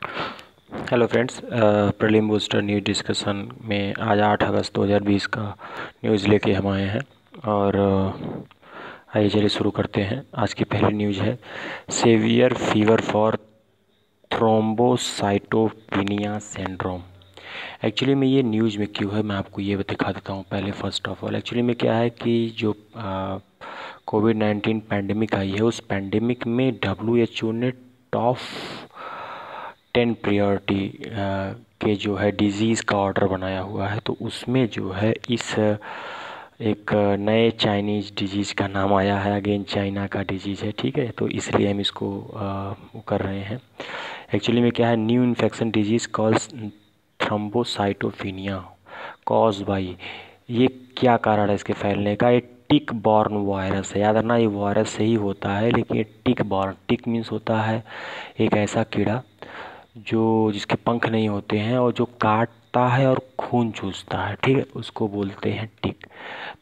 Hello friends, prelim booster news discussion में आज 8 अगस्त 2020 का न्यूज़ लेके हम आए हैं। और आइए चलिए शुरू करते हैं। आज की पहली न्यूज़ है severe fever for thrombocytopenia syndrome. Actually में ये न्यूज़ में क्यों है, मैं आपको ये दिखा देता हूँ। पहले फर्स्ट ऑफ ऑल एक्चुअली में क्या है कि जो कोविड-19 पैंडेमिक आई है, उस पैंडेमिक में WHO ने टॉप 10 प्रायोरिटी के जो है डिजीज़ का ऑर्डर बनाया हुआ है। तो उसमें जो है इस एक नए चाइनीज़ डिजीज़ का नाम आया है। अगेन चाइना का डिजीज़ है, ठीक है। तो इसलिए हम इसको वो कर रहे हैं। एक्चुअली में क्या है, new infection disease calls thrombocytopenia cause by, ये क्या कारण है इसके फैलने का? ये टिक बॉर्न वायरस है। याद रखना, ये वायरस से ही होता है, लेकिन ये टिक बॉर्न, टिक मीन्स होता है एक ऐसा कीड़ा जो जिसके पंख नहीं होते हैं और जो काटता है और खून चूसता है, ठीक है, उसको बोलते हैं टिक।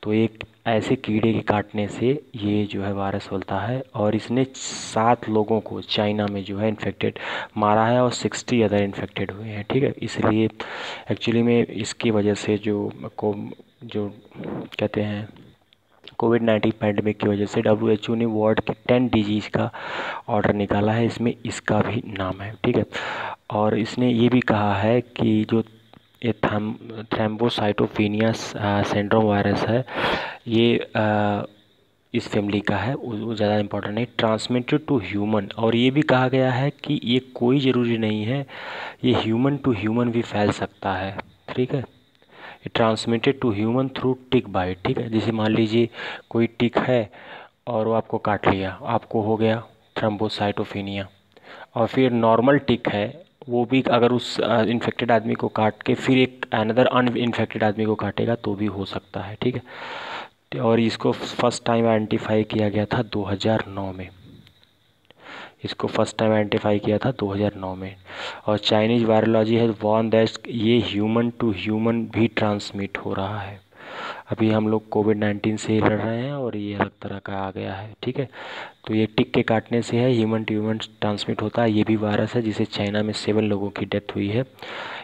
तो एक ऐसे कीड़े के काटने से ये जो है वायरस फैलता है, और इसने 7 लोगों को चाइना में जो है इन्फेक्टेड मारा है और 60 अदर इन्फेक्टेड हुए हैं, ठीक है। इसलिए एक्चुअली में इसकी वजह से जो कहते हैं कोविड-19 पैंडेमिक की वजह से WHO ने वर्ल्ड के 10 डिजीज़ का ऑर्डर निकाला है। इसमें इसका भी नाम है, ठीक है। और इसने ये भी कहा है कि जो ये थ्रोम्बोसाइटोपिनिया सिंड्रोम वायरस है, ये इस फैमिली का है, वो ज़्यादा इम्पोर्टेंट नहीं, ट्रांसमिटेड टू ह्यूमन। और ये भी कहा गया है कि ये कोई ज़रूरी नहीं है, ये ह्यूमन टू ह्यूमन भी फैल सकता है, ठीक है। Transmitted to human through tick bite, ठीक है। जैसे मान लीजिए कोई टिक है और वो आपको काट लिया, आपको हो गया थ्रोम्बोसाइटोपिनिया। और फिर नॉर्मल टिक है, वो भी अगर उस इन्फेक्टेड आदमी को काट के फिर एक अनदर अनइन्फेक्टेड आदमी को काटेगा तो भी हो सकता है, ठीक है। और इसको फर्स्ट टाइम आइडेंटिफाई किया गया था 2009 में। इसको फर्स्ट टाइम आइडेंटिफाई किया था 2009 में। और चाइनीज़ वायरोलॉजी है वॉर्न दैट ये ह्यूमन टू ह्यूमन भी ट्रांसमिट हो रहा है। अभी हम लोग कोविड-19 से ही लड़ रहे हैं और ये अलग तरह का आ गया है, ठीक है। तो ये टिक के काटने से है, ह्यूमन टू ह्यूमन ट्रांसमिट होता है। ये भी वायरस है जिसे चाइना में 7 लोगों की डेथ हुई है।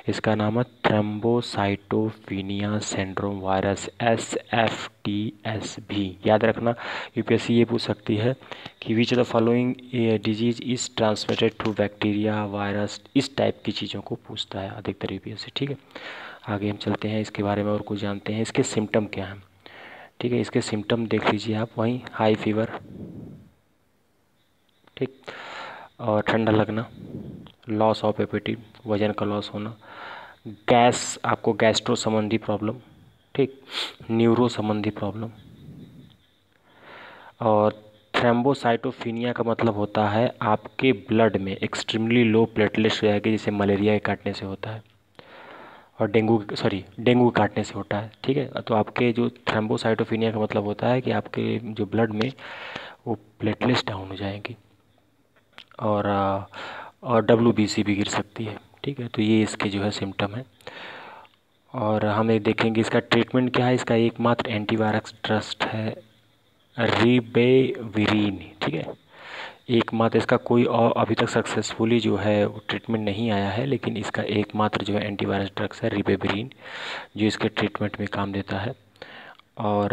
इसका नाम है थ्रोम्बोसाइटोपिनिया सिंड्रोम वायरस, SFTS भी। याद रखना, यूपीएससी ये पूछ सकती है कि which of the following disease is transmitted through bacteria, virus, इस टाइप की चीज़ों को पूछता है अधिकतर यूपीएससी, ठीक है। आगे हम चलते हैं, इसके बारे में और कुछ जानते हैं। इसके सिम्टम क्या हैं, ठीक है। इसके सिम्टम देख लीजिए आप, वहीं हाई फीवर, ठीक, और ठंडा लगना, लॉस ऑफ एपेटाइट, वजन का लॉस होना, गैस, आपको गैस्ट्रो संबंधी प्रॉब्लम, ठीक, न्यूरो संबंधी प्रॉब्लम। और थ्रोम्बोसाइटोपिनिया का मतलब होता है आपके ब्लड में एक्सट्रीमली लो प्लेटलेट्स हो जाएगी, जैसे मलेरिया के काटने से होता है और डेंगू के काटने से होता है, ठीक है। तो आपके जो थ्रोम्बोसाइटोपिनिया का मतलब होता है कि आपके जो ब्लड में वो प्लेटलेट्स डाउन हो जाएंगी और WBC भी गिर सकती है, ठीक है। तो ये इसके जो है सिम्टम है। और हम ये देखेंगे इसका ट्रीटमेंट क्या है। इसका एकमात्र एंटीवायरस ड्रग्स है रिबेविरिन, ठीक है। एकमात्र, इसका कोई और अभी तक सक्सेसफुली जो है वो ट्रीटमेंट नहीं आया है, लेकिन इसका एकमात्र जो है एंटीवायरस ड्रग्स है रिबेविरिन, जो इसके ट्रीटमेंट में काम देता है। और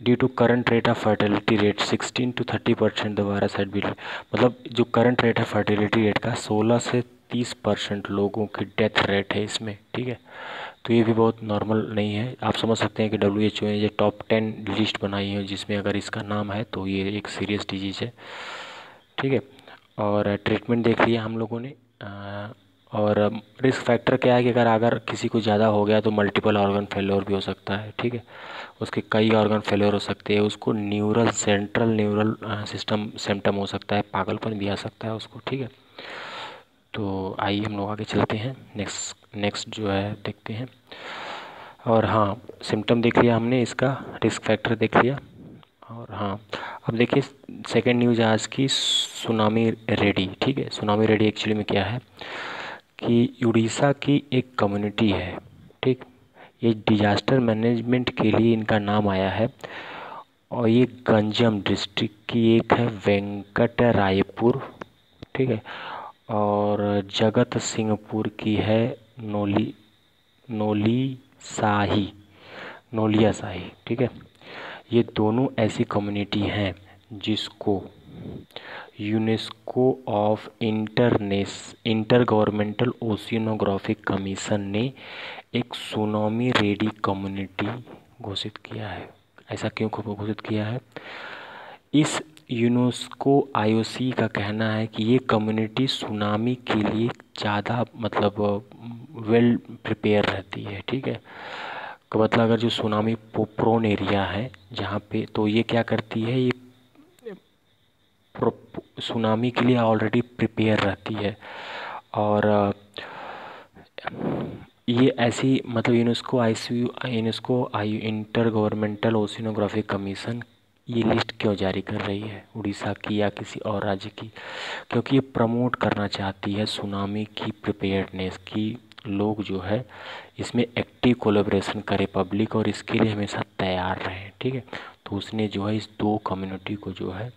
due to current rate of fertility rate 16 to 30% the virus had been, मतलब जो करंट रेट है फर्टिलिटी रेट का 16 से 30% लोगों की डेथ रेट है इसमें, ठीक है। तो ये भी बहुत नॉर्मल नहीं है। आप समझ सकते हैं कि WHO ने ये टॉप 10 लिस्ट बनाई है जिसमें अगर इसका नाम है तो ये एक सीरियस डिजीज़ है, ठीक है। और ट्रीटमेंट देख लिया हम लोगों ने। और रिस्क फैक्टर क्या है कि अगर किसी को ज़्यादा हो गया तो मल्टीपल ऑर्गन फेल्योर भी हो सकता है, ठीक है। उसके कई ऑर्गन फेल्योर हो सकते हैं, उसको सेंट्रल न्यूरल सिस्टम सिम्टम हो सकता है, पागलपन भी आ सकता है उसको, ठीक है। तो आइए हम लोग आगे चलते हैं, नेक्स्ट जो है देखते हैं। और हाँ, सिम्टम देख लिया हमने, इसका रिस्क फैक्टर देख लिया। और हाँ, अब देखिए सेकंड न्यूज़ आज की, सुनामी रेडी, ठीक है। सुनामी रेडी एक्चुअली में क्या है कि उड़ीसा की एक कम्युनिटी है, ठीक। ये डिजास्टर मैनेजमेंट के लिए इनका नाम आया है। और ये गंजम डिस्ट्रिक्ट की एक है, वेंकट रायपुर, ठीक है। और जगत सिंहपुर की है नोलिया शाही। ठीक है, ये दोनों ऐसी कम्युनिटी हैं जिसको UNESCO of intergovernmental oceanographic commission ने एक सुनामी रेडी कम्युनिटी घोषित किया है। ऐसा क्यों घोषित किया है? इस यूनेस्को आईओसी का कहना है कि ये कम्युनिटी सुनामी के लिए ज़्यादा मतलब वेल प्रिपेयर रहती है। ठीक है, तो मतलब अगर जो सुनामी प्रोन एरिया है जहाँ पे, तो ये क्या करती है, ये सुनामी के लिए ऑलरेडी प्रिपेयर रहती है। और ये ऐसी मतलब UNESCO inter governmental oceanographic commission ये लिस्ट क्यों जारी कर रही है उड़ीसा की या किसी और राज्य की? क्योंकि ये प्रमोट करना चाहती है सुनामी की प्रिपेयर्डनेस की, लोग जो है इसमें एक्टिव कोलैबोरेशन करे पब्लिक, और इसके लिए हमेशा तैयार रहें। ठीक है, तो उसने जो है इस दो कम्युनिटी को जो है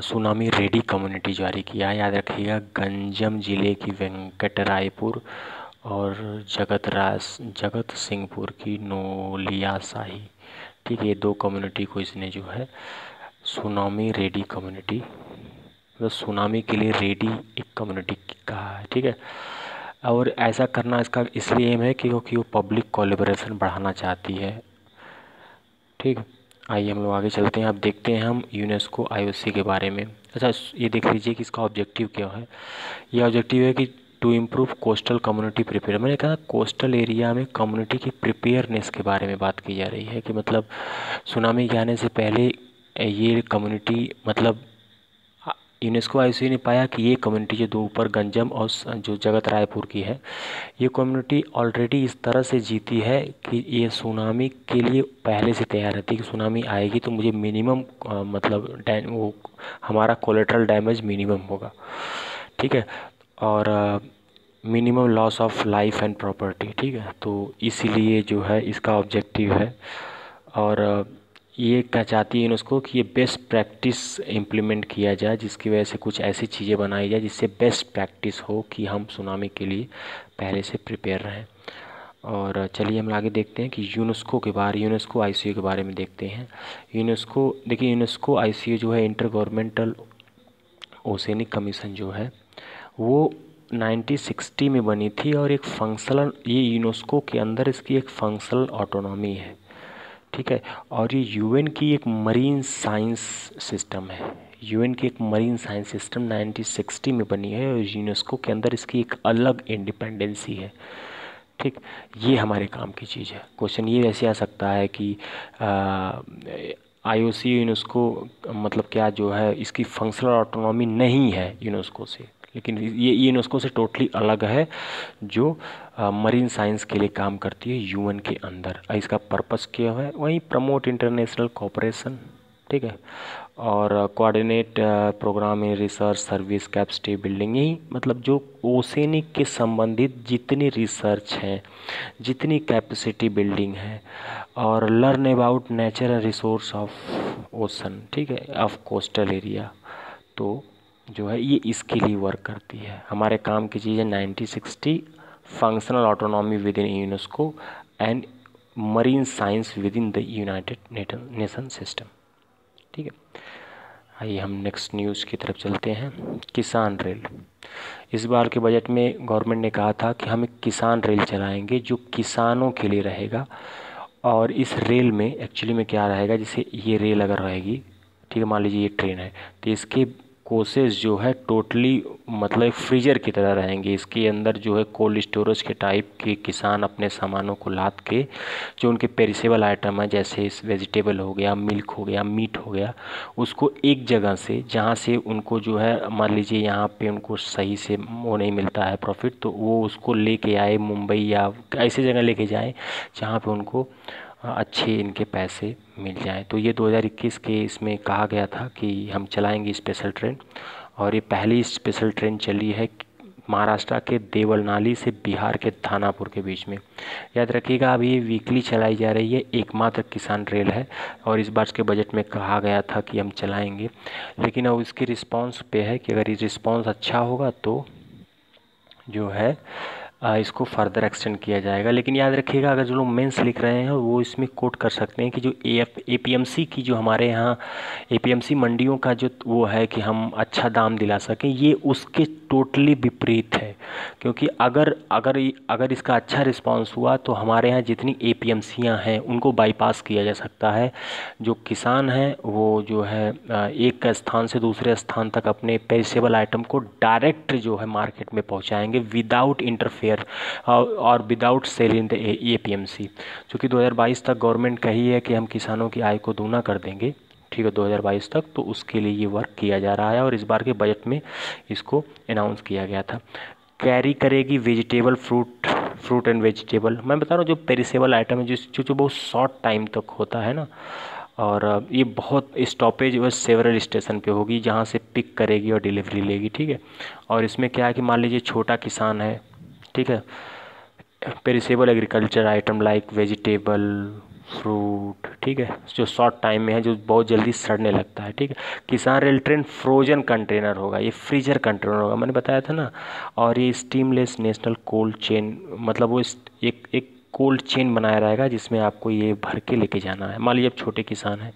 सुनामी रेडी कम्युनिटी जारी किया है। याद रखिएगा, गंजम जिले की वेंकटरायपुर और जगत सिंहपुर की नोलिया शाही। ठीक है, ये दो कम्युनिटी को इसने जो है सुनामी रेडी कम्युनिटी, मतलब सुनामी के लिए रेडी एक कम्युनिटी कहा है। ठीक है, और ऐसा करना इसका इसलिए एम है क्योंकि वो पब्लिक कोलैबोरेशन बढ़ाना चाहती है। ठीक, आइए हम लोग आगे चलते हैं। अब देखते हैं हम यूनेस्को आईओसी के बारे में। अच्छा, ये देख लीजिए कि इसका ऑब्जेक्टिव क्या है। ये ऑब्जेक्टिव है कि to improve coastal community prepare. मैंने कहा कोस्टल एरिया में कम्युनिटी की प्रिपेयरनेस के बारे में बात की जा रही है कि मतलब सुनामी के आने से पहले ये कम्युनिटी मतलब यूनेस्को आईओसी ने पाया कि ये कम्युनिटी जो दो ऊपर गंजम और जो जगत रायपुर की है, ये कम्युनिटी ऑलरेडी इस तरह से जीती है कि ये सुनामी के लिए पहले से तैयार रहती है कि सुनामी आएगी तो मुझे मिनिमम मतलब वो हमारा कोलेट्रल डैमेज मिनिमम होगा। ठीक है, और minimum loss of life and property. ठीक है, तो इसीलिए जो है इसका ऑब्जेक्टिव है। और ये क्या चाहती है यूनेस्को कि ये बेस्ट प्रैक्टिस इम्प्लीमेंट किया जाए, जिसकी वजह से कुछ ऐसी चीज़ें बनाई जाए जिससे बेस्ट प्रैक्टिस हो कि हम सुनामी के लिए पहले से प्रिपेयर रहें। और चलिए हम आगे देखते हैं कि यूनेस्को आईसीयू के बारे में देखते हैं। देखिए यूनेस्को आईसीयू जो है इंटर गवर्नमेंटल ओशेनिक कमीशन जो है वो 1960 में बनी थी, और एक फंक्शनल, ये यूनेस्को के अंदर इसकी एक फंक्शनल ऑटोनॉमी है। ठीक है, और ये यूएन की एक मरीन साइंस सिस्टम है। यूएन की एक मरीन साइंस सिस्टम 1960 में बनी है, और यूनेस्को के अंदर इसकी एक अलग इंडिपेंडेंसी है। ठीक, ये हमारे काम की चीज़ है। क्वेश्चन ये ऐसे आ सकता है कि आईओसी यूनेस्को मतलब क्या जो है इसकी फंक्शनल ऑटोनॉमी नहीं है यूनेस्को से, लेकिन ये यूनेस्को से टोटली अलग है, जो मरीन साइंस के लिए काम करती है यूएन के अंदर। इसका पर्पस क्या है? वही प्रमोट इंटरनेशनल कोऑपरेशन। ठीक है, और coordinate programme in research service capacity building, यही मतलब जो ओशेनिक के संबंधित जितनी रिसर्च है, जितनी कैपेसिटी बिल्डिंग है, और learn about nature and resource of ocean. ठीक है, ऑफ कोस्टल एरिया, तो जो है ये इसके लिए वर्क करती है। हमारे काम की चीज़ है 1960 functional autonomy with in UNESCO and marine science with in the United nation system. ठीक है, आइए हम नेक्स्ट न्यूज़ की तरफ चलते हैं। किसान रेल। इस बार के बजट में गवर्नमेंट ने कहा था कि हम एक किसान रेल चलाएंगे जो किसानों के लिए रहेगा। और इस रेल में एक्चुअली में क्या रहेगा, जैसे ये रेल अगर रहेगी, ठीक है, मान लीजिए ये ट्रेन है, तो इसके कोसेस जो है टोटली मतलब फ्रीजर की तरह रहेंगे। इसके अंदर जो है कोल्ड स्टोरेज के टाइप के किसान अपने सामानों को लाद के, जो उनके पेरिसेबल आइटम है जैसे इस वेजिटेबल हो गया, मिल्क हो गया, मीट हो गया, उसको एक जगह से जहाँ से उनको जो है मान लीजिए यहाँ पे उनको सही से वो नहीं मिलता है प्रॉफिट, तो वो उसको लेके आए मुंबई या ऐसी जगह लेके जाए जहाँ पे उनको अच्छे इनके पैसे मिल जाएं। तो ये 2021 के इसमें कहा गया था कि हम चलाएंगे स्पेशल ट्रेन, और ये पहली स्पेशल ट्रेन चली है महाराष्ट्र के देवनाली से बिहार के दानापुर के बीच में। याद रखिएगा, अब ये वीकली चलाई जा रही है, एकमात्र किसान रेल है और इस बार के बजट में कहा गया था कि हम चलाएंगे, लेकिन अब इसके रिस्पांस पे है कि अगर ये रिस्पांस अच्छा होगा तो जो है इसको फर्दर एक्सटेंड किया जाएगा। लेकिन याद रखिएगा, अगर जो लोग मेंस लिख रहे हैं वो इसमें कोट कर सकते हैं कि जो एपीएमसी की जो हमारे यहाँ एपीएमसी मंडियों का जो वो है कि हम अच्छा दाम दिला सकें, ये उसके टोटली विपरीत है। क्योंकि अगर अगर अगर इसका अच्छा रिस्पांस हुआ तो हमारे यहाँ जितनी एपीएमसीयाँ हैं उनको बाईपास किया जा सकता है। जो किसान हैं वो जो है एक स्थान से दूसरे स्थान तक अपने पेरिसेबल आइटम को डायरेक्ट जो है मार्केट में पहुँचाएँगे विदाउट इंटरफेयर और without sale in the APMC. चूँकि 2022 तक गवर्नमेंट कही है कि हम किसानों की आय को दूना कर देंगे, ठीक है, 2022 तक, तो उसके लिए ये वर्क किया जा रहा है और इस बार के बजट में इसको अनाउंस किया गया था। कैरी करेगी वेजिटेबल, फ्रूट एंड वेजिटेबल। मैं बता रहा हूँ जो पेरिसेबल आइटम है जो बहुत शॉर्ट टाइम तक होता है ना, और ये बहुत स्टॉपेज व सेवरल स्टेशन पे होगी जहाँ से पिक करेगी और डिलीवरी लेगी, ठीक है। और इसमें क्या है कि मान लीजिए छोटा किसान है, ठीक है, perishable agriculture item like vegetable, fruit, ठीक है, जो शॉर्ट टाइम में है, जो बहुत जल्दी सड़ने लगता है, ठीक है। किसान रेल ट्रेन फ्रोजन कंटेनर होगा, ये फ्रीजर कंटेनर होगा, मैंने बताया था ना। और ये स्टीमलेस नेशनल कोल्ड चेन, मतलब वो एक कोल्ड चेन बनाया रहेगा जिसमें आपको ये भर के लेके जाना है। मान लीजिए आप छोटे किसान हैं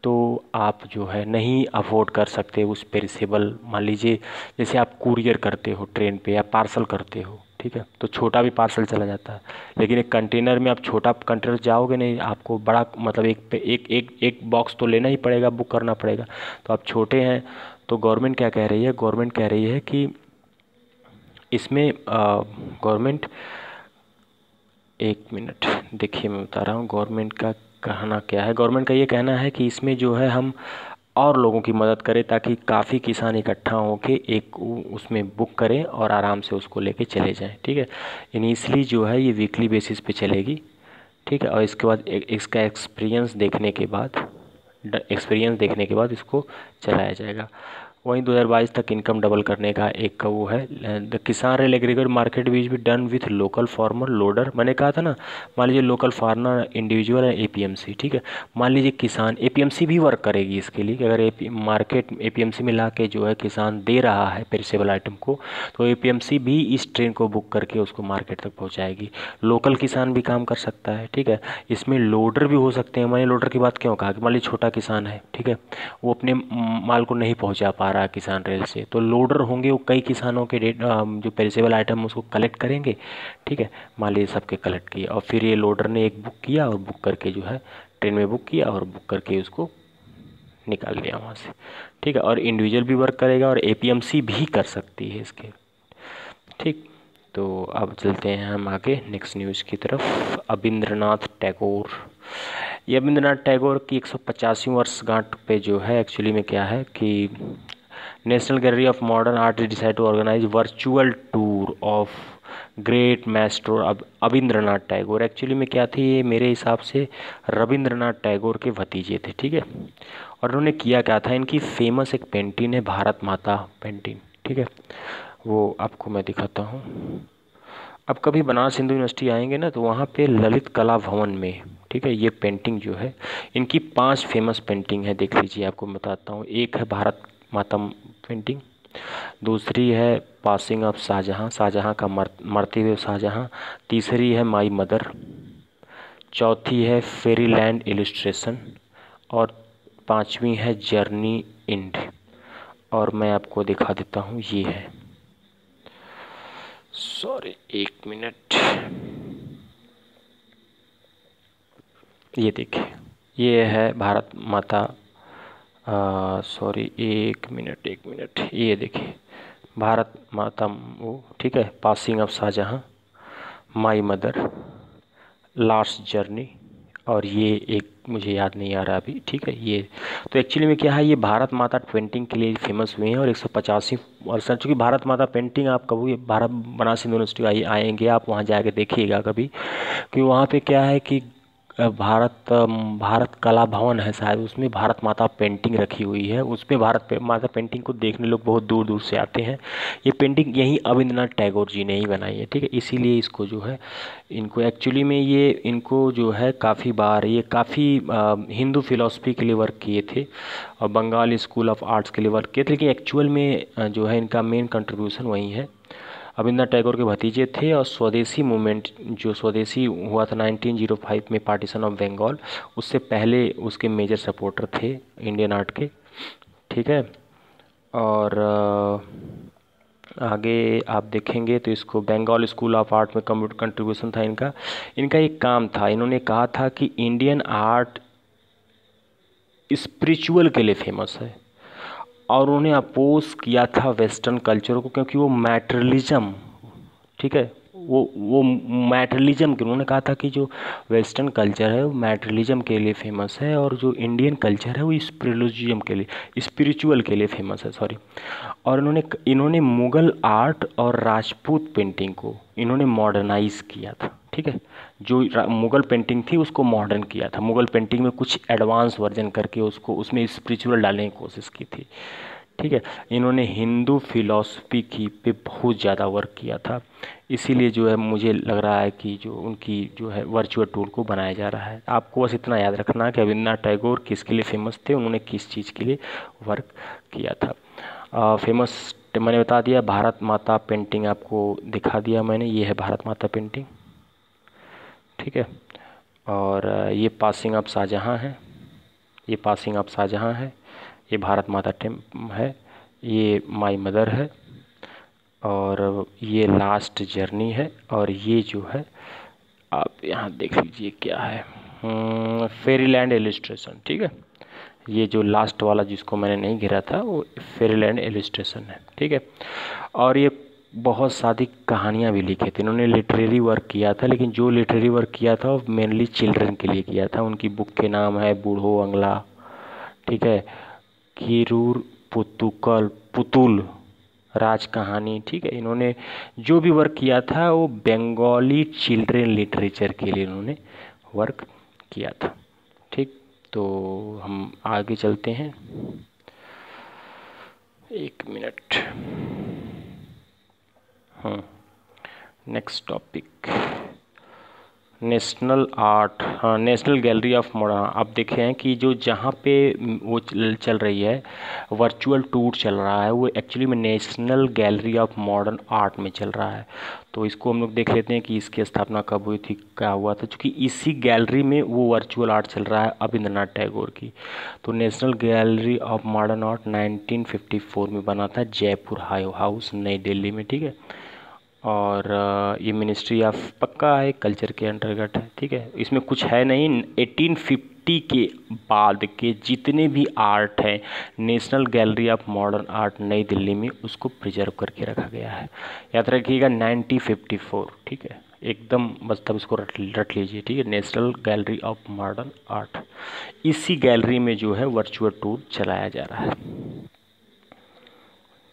तो आप जो है नहीं अफोर्ड कर सकते उस पेरिसेबल, मान लीजिए जैसे आप कुरियर करते हो ट्रेन पे या पार्सल करते हो, ठीक है, तो छोटा भी पार्सल चला जाता है। लेकिन एक कंटेनर में आप छोटा कंटेनर जाओगे नहीं, आपको बड़ा मतलब एक बॉक्स तो लेना ही पड़ेगा, बुक करना पड़ेगा। तो आप छोटे हैं तो गवर्नमेंट क्या कह रही है, गवर्नमेंट कह रही है कि इसमें गवर्नमेंट, एक मिनट देखिए मैं बता रहा हूँ गवर्नमेंट का कहना क्या है। गवर्नमेंट का ये कहना है कि इसमें जो है हम और लोगों की मदद करें ताकि काफ़ी किसान इकट्ठा होकर एक उसमें बुक करें और आराम से उसको लेके चले जाएं, ठीक है। इनिशियली जो है ये वीकली बेसिस पे चलेगी, ठीक है, और इसके बाद इसका एक्सपीरियंस देखने के बाद इसको चलाया जाएगा। वहीं 2022 तक इनकम डबल करने का एक का वो है। द किसान rail aggregate market which be done with local farmer loader. मैंने कहा था ना, मान लीजिए लोकल फार्मर इंडिविजुअल है एपीएमसी, ठीक है। मान लीजिए किसान एपीएमसी भी वर्क करेगी इसके लिए कि अगर मार्केट एपीएमसी में ला के जो है किसान दे रहा है पेरिसेबल आइटम को, तो एपीएमसी भी इस ट्रेन को बुक करके उसको मार्केट तक पहुँचाएगी। लोकल किसान भी काम कर सकता है, ठीक है। इसमें लोडर भी हो सकते हैं। मैंने लोडर की बात क्यों कहा कि मान लीजिए छोटा किसान है, ठीक है, वो अपने माल को नहीं पहुँचा पा रहा किसान रेल से, तो लोडर होंगे, वो कई किसानों के जो पेरिसेबल आइटम उसको कलेक्ट करेंगे, ठीक है। मान लीजिए सबके कलेक्ट किए और फिर ये लोडर ने एक बुक किया और बुक करके जो है ट्रेन में बुक किया और बुक करके उसको निकाल लिया वहाँ से, ठीक है। और इंडिविजुअल भी वर्क करेगा और एपीएमसी भी कर सकती है इसके, ठीक। तो अब चलते हैं हम आगे नेक्स्ट न्यूज़ की तरफ। अबिंद्रनाथ टैगोर, ये अबिंद्रनाथ टैगोर की 150वीं वर्षगांठ पे जो है एक्चुअली में क्या है कि national gallery of modern art decide to organise virtual tour of great master Abanindranath Tagore. Actually में क्या थी, ये मेरे हिसाब से रविंद्रनाथ टैगोर के भतीजे थे, ठीक है। और उन्होंने किया क्या था, इनकी फेमस एक पेंटिंग है भारत माता पेंटिंग, ठीक है, वो आपको मैं दिखाता हूँ। अब कभी बनारस हिंदू यूनिवर्सिटी आएंगे ना तो वहाँ पे ललित कला भवन में, ठीक है, ये पेंटिंग जो है इनकी 5 फेमस पेंटिंग है, देख लीजिए आपको बताता हूँ। एक है भारत माता पेंटिंग, दूसरी है पासिंग ऑफ शाहजहाँ, शाहजहाँ का मरते हुए शाहजहाँ, तीसरी है माई मदर, चौथी है फेरी लैंड इलिस्ट्रेशन और 5वीं है जर्नी इंड। और मैं आपको दिखा देता हूँ, ये है, सॉरी एक मिनट, ये देखिए, ये है भारत माता, सॉरी एक मिनट, ये देखिए भारत माता वो, ठीक है, passing of Shahjahan, my mother, last journey, और ये एक मुझे याद नहीं आ रहा अभी, ठीक है। ये तो एक्चुअली में क्या है, ये भारत माता पेंटिंग के लिए फेमस हुए हैं और 185 और सर चूँकि भारत माता पेंटिंग आप कभी बनारस हिंदू यूनिवर्सिटी आएंगे आप वहाँ जाके देखिएगा कभी कि वहाँ पे क्या है कि भारत कला भवन है शायद, उसमें भारत माता पेंटिंग रखी हुई है। उसमें माता पेंटिंग को देखने लोग बहुत दूर दूर से आते हैं। ये पेंटिंग यहीं अविंद्रनाथ टैगोर जी ने ही बनाई है, ठीक है। इसीलिए इसको जो है, इनको एक्चुअली में ये इनको जो है काफ़ी बार ये काफ़ी हिंदू फिलॉसफी के लिए वर्क किए थे और बंगाल स्कूल ऑफ आर्ट्स के लिए वर्क किए थे, लेकिन एक्चुअल में जो है इनका मेन कंट्रीब्यूशन वही है। रविंद्रनाथ टैगोर के भतीजे थे और स्वदेशी मूवमेंट जो स्वदेशी हुआ था 1905 में, पार्टीशन ऑफ बंगाल, उससे पहले उसके मेजर सपोर्टर थे इंडियन आर्ट के, ठीक है। और आगे आप देखेंगे तो इसको बंगाल स्कूल ऑफ आर्ट में कंट्रीब्यूशन था इनका। इनका एक काम था, इन्होंने कहा था कि इंडियन आर्ट स्पिरिचुअल के लिए फेमस है और उन्होंने अपोज किया था वेस्टर्न कल्चर को, क्योंकि वो मैटेरियलिज्म, ठीक है, वो मैटेरियलिज्म के, उन्होंने कहा था कि जो वेस्टर्न कल्चर है वो मैटेरियलिज्म के लिए फेमस है और जो इंडियन कल्चर है वो स्पिरिचुअलिज्म के लिए, स्पिरिचुअल के लिए फेमस है, सॉरी। और इन्होंने मुग़ल आर्ट और राजपूत पेंटिंग को इन्होंने मॉडर्नाइज किया था, ठीक है। जो मुग़ल पेंटिंग थी उसको मॉडर्न किया था, मुग़ल पेंटिंग में कुछ एडवांस वर्जन करके उसको उसमें स्पिरिचुअल डालने की कोशिश की थी, ठीक है। इन्होंने हिंदू फिलॉसफी की पे बहुत ज़्यादा वर्क किया था, इसीलिए जो है मुझे लग रहा है कि जो उनकी जो है वर्चुअल टूर को बनाया जा रहा है। आपको बस इतना याद रखना है कि रविंद्रनाथ टैगोर किसके लिए फेमस थे, उन्होंने किस चीज़ के लिए वर्क किया था। फेमस मैंने बता दिया, भारत माता पेंटिंग आपको दिखा दिया मैंने, ये है भारत माता पेंटिंग, ठीक है। और ये पासिंग ऑफ शाहजहाँ है, ये पासिंग ऑफ शाहजहाँ है, ये भारत माता है, ये माई मदर है, और ये लास्ट जर्नी है, और ये जो है आप यहाँ देख लीजिए क्या है, फेरीलैंड इलिस्ट्रेशन, ठीक है। ये जो लास्ट वाला जिसको मैंने नहीं घेरा था वो फेरीलैंड इलिस्ट्रेशन है, ठीक है। और ये बहुत सारी कहानियाँ भी लिखे थे इन्होंने, लिटरेरी वर्क किया था, लेकिन जो लिटरेरी वर्क किया था वो मेनली चिल्ड्रन के लिए किया था। उनकी बुक के नाम है बूढ़ो अंगला, ठीक है, किरूर पुतुल राज कहानी, ठीक है। इन्होंने जो भी वर्क किया था वो बंगाली चिल्ड्रन लिटरेचर के लिए इन्होंने वर्क किया था, ठीक। तो हम आगे चलते हैं, एक minute. Next topic national art, हाँ, नेशनल गैलरी ऑफ मॉडर्न। आप देखे हैं कि जो जहाँ पे वो चल रही है, वर्चुअल टूर चल रहा है, वो एक्चुअली में national gallery of modern art में चल रहा है। तो इसको हम लोग देख लेते हैं कि इसकी स्थापना कब हुई थी, क्या हुआ था, क्योंकि इसी गैलरी में वो वर्चुअल आर्ट चल रहा है रविंद्रनाथ टैगोर की। तो national gallery of modern art 1954 में बना था, जयपुर हाउस, नई दिल्ली में, ठीक है। और ये मिनिस्ट्री ऑफ पक्का है, कल्चर के अंतर्गत है, ठीक है। इसमें कुछ है नहीं, 1850 के बाद के जितने भी आर्ट हैं national gallery of modern art नई दिल्ली में उसको प्रिजर्व करके रखा गया है। याद रखिएगा 1954, ठीक है, एकदम बस तब इसको रट लीजिए, ठीक है। National gallery of modern art, इसी गैलरी में जो है वर्चुअल टूर चलाया जा रहा है,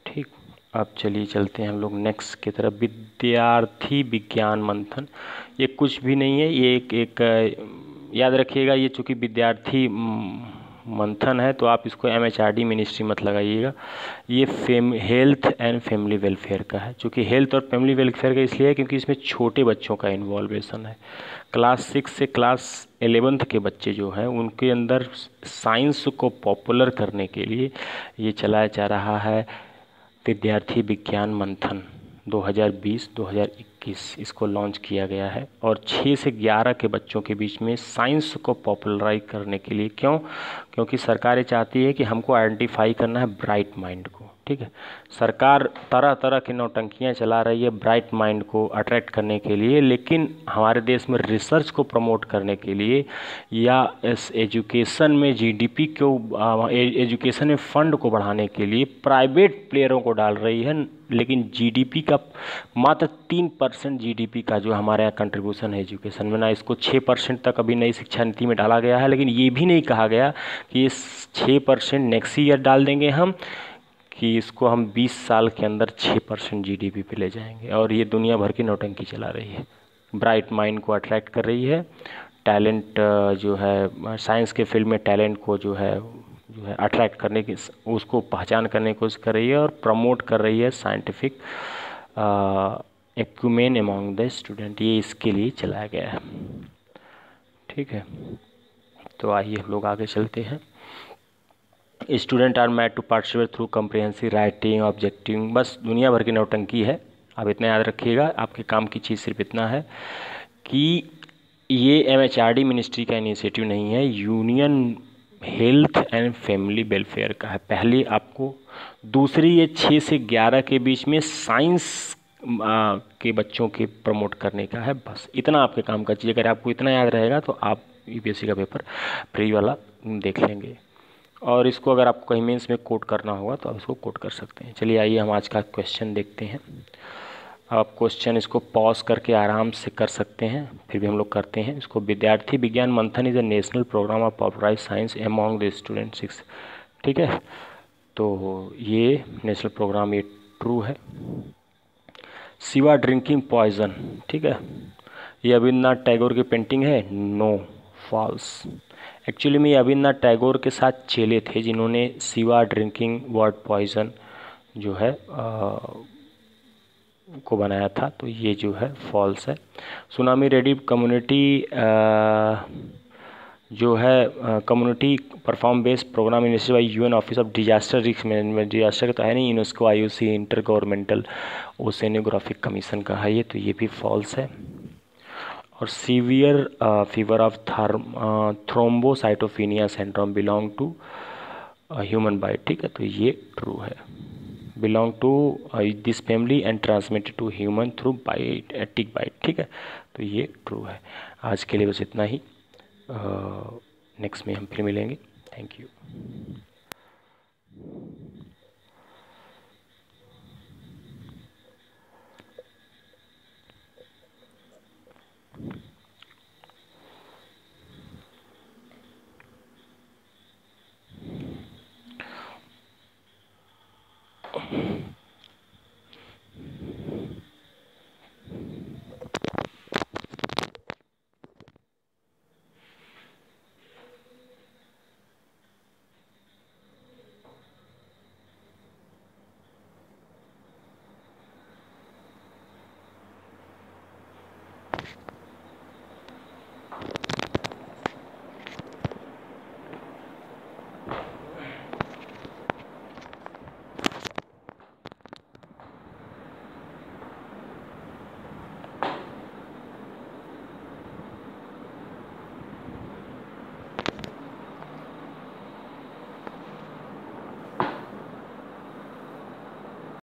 ठीक। अब चलिए चलते हैं हम लोग नेक्स्ट की तरफ, विद्यार्थी विज्ञान मंथन। ये कुछ भी नहीं है, ये एक याद रखिएगा, ये चूँकि विद्यार्थी मंथन है तो आप इसको MHRD मिनिस्ट्री मत लगाइएगा। ये हेल्थ एंड फैमिली वेलफेयर का है, चूँकि हेल्थ और फैमिली वेलफेयर का इसलिए है क्योंकि इसमें छोटे बच्चों का इन्वॉल्वेशन है। क्लास 6 से क्लास 11th के बच्चे जो हैं उनके अंदर साइंस को पॉपुलर करने के लिए ये चलाया जा रहा है विद्यार्थी विज्ञान मंथन 2020-2021, इसको लॉन्च किया गया है। और 6 से 11 के बच्चों के बीच में साइंस को पॉपुलराइज करने के लिए, क्योंकि सरकार ये चाहती है कि हमको आइडेंटिफाई करना है ब्राइट माइंड को, ठीक है। सरकार तरह तरह की नौटंकियां चला रही है ब्राइट माइंड को अट्रैक्ट करने के लिए, लेकिन हमारे देश में रिसर्च को प्रमोट करने के लिए या इस एजुकेशन में GDP को एजुकेशन में फंड को बढ़ाने के लिए प्राइवेट प्लेयरों को डाल रही है। लेकिन GDP का मात्र 3% GDP का जो हमारे यहाँ कंट्रीब्यूशन है एजुकेशन में ना, इसको 6% तक अभी नई शिक्षा नीति में डाला गया है। लेकिन ये भी नहीं कहा गया कि इस 6% नेक्स्ट ईयर डाल देंगे हम, कि इसको हम 20 साल के अंदर 6% GDP पे ले जाएंगे। और ये दुनिया भर की नौटंकी चला रही है, ब्राइट माइंड को अट्रैक्ट कर रही है, टैलेंट जो है साइंस के फील्ड में टैलेंट को जो है अट्रैक्ट करने की, उसको पहचान करने की कोशिश कर रही है और प्रमोट कर रही है scientific acumen among the student. ये इसके लिए चलाया गया है। ठीक है, तो आइए हम लोग आगे चलते हैं। Student are made to participate through comprehensive writing objective. बस दुनिया भर की नौटंकी है, आप इतना याद रखिएगा। आपके काम की चीज़ सिर्फ इतना है कि ये MHRD मिनिस्ट्री का इनिशिएटिव नहीं है, union health and family welfare का है। पहले आपको दूसरी ये 6 से 11 के बीच में साइंस के बच्चों के प्रमोट करने का है। बस इतना आपके काम का चीज़। अगर आपको इतना याद रहेगा तो आप UPSC का पेपर प्री वाला देख लेंगे। और इसको अगर आपको कहीं मेंस में कोट करना होगा तो आप इसको कोट कर सकते हैं। चलिए आइए हम आज का क्वेश्चन देखते हैं। आप क्वेश्चन इसको पॉज करके आराम से कर सकते हैं, फिर भी हम लोग करते हैं इसको। Vidyarthi Vigyan Manthan is a national programme of popularise science among the student 6। ठीक है, तो ये नेशनल प्रोग्राम ये ट्रू है। शिवा ड्रिंकिंग पॉइजन, ठीक है, ये रविन्द्रनाथ टैगोर की पेंटिंग है। No, false. एक्चुअली में रविन्द्रनाथ टैगोर के साथ चेले थे जिन्होंने शिवा ड्रिंकिंग वर्ड पॉइजन जो है को बनाया था, तो ये जो है फॉल्स है। सुनामी रेडी कम्युनिटी जो है community perform based programme initiative by UN office of disaster risk management. Disaster तो है नहीं, UNESCO IOC intergovernmental oceanographic commission का है ये, तो ये भी फॉल्स है। और severe fever of thrombocytopenia syndrome belong to human bite. ठीक है, तो ये ट्रू है। Belong to this family and transmitted to human through bite, tick bite. ठीक है, तो ये ट्रू है। आज के लिए बस इतना ही। नेक्स्ट में हम फिर मिलेंगे। Thank you.